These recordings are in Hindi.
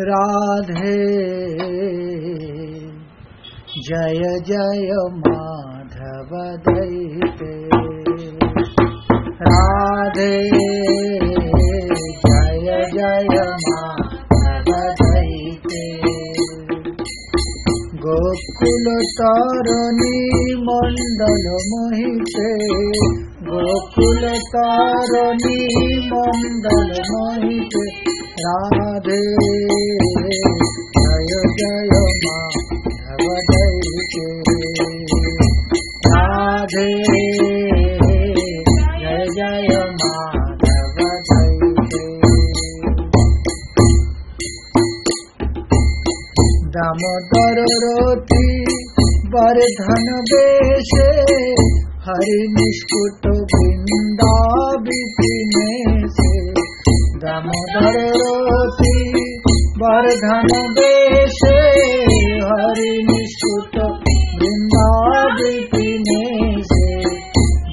राधे जय जय माधव दैते राधे जय जय माधव दैते गोकुल तारणी मंडल मोहिते गोकुल तारणी मंडल मोहिते राधे जय जय माधव दैते राधे जय जय माधव दैते दामोदर रति वर्धन वेशे हरि निष्कुट वृंदा विपिने से दामोदर रति वर्धन वेशे हरि निष्कुट वृंदा विपिने से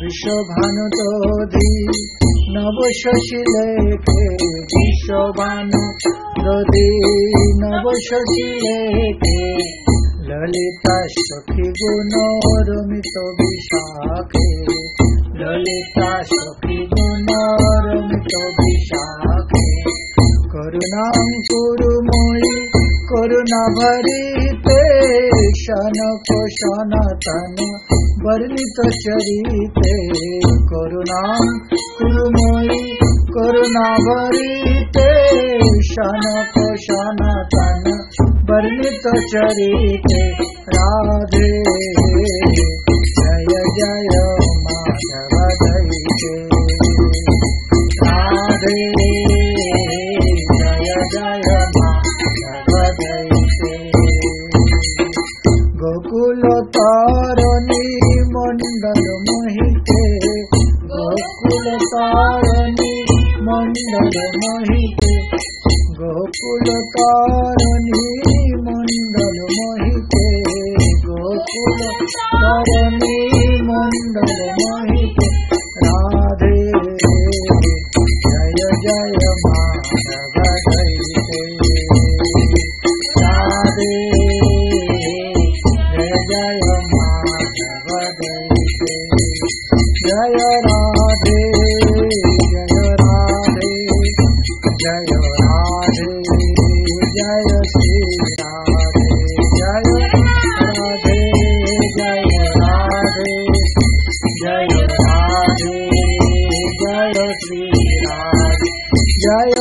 विश्वभानु दधि नव शशि लेखे विश्वभानु दधि नव शशि लेखे ललिता सखी गुण रमित विशाखे ललिता सखी गुण रमित विशाखे करुणांकुरुमयि करुणा भरिते शनक सनातन वर्णित चरिते करुणांकुरुमयि करुणा भरिते शनक सनातन वर्णित चरिते राधे जय जय माधव दैते राधे जय जय माधव दैते गोकुल तारणी मंडल मोहिते गोकुल तारणी मंडल मोहिते गोकुल तारणी मंडल मोहिते गोकुल तारणी मंडल मोहिते राधे जय जय माधव दैते राधे जय जय माधव दैते जय राधे जय राधे जय राधे जय श्री राधे जय राधे जय राधे जय राधे जय श्री राधे जय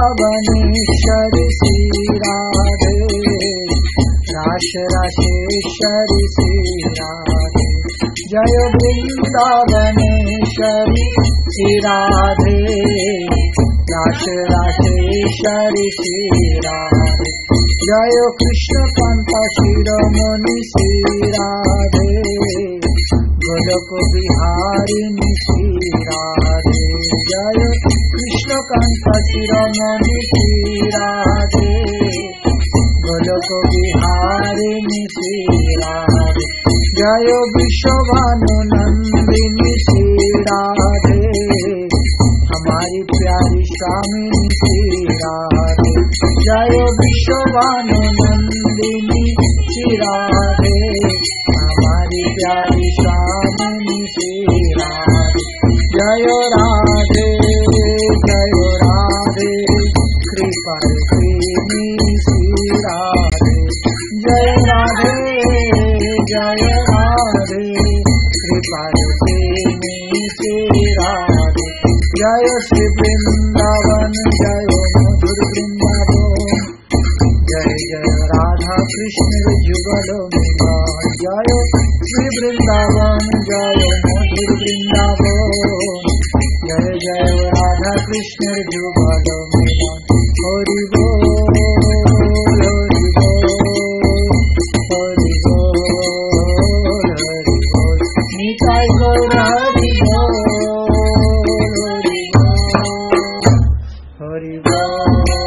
वृंदावनेश्वरी श्री राधे राश राशेश्वरी श्री राधे जय वृंदावनेश्वरी श्री राधे राश राशेश्वरी श्री राधे जय कृष्ण कांता शिरोमणि श्री राधे गोलोक बिहारिणी श्री राधे जय कृष्ण कांता शिरोमणि श्री राधे गोलोक बिहारिणी श्री राधे जय विश्वभानु नंदिनी श्री राधे हमारी प्यारी स्वामिनी श्री राधे जय विश्वभानु नंदिनी श्री राधे हमारी प्यारी स्वामिनी श्री राधे जय राधे कृपा प्रेमी श्री राधे जय राधे कृपा प्रेमी श्री राधे जय श्री वृंदावन जय मधुर वृंदावन जय जय राधा कृष्ण जुगल मिला जय श्री वृंदावन जय मधुर वृंदावन जय जय राधा कृष्ण जुगल मिला हरि बोल हरि बोल हरि बोल हरि बोल निताई गौर हरि बोल हरि बोल हरि बोल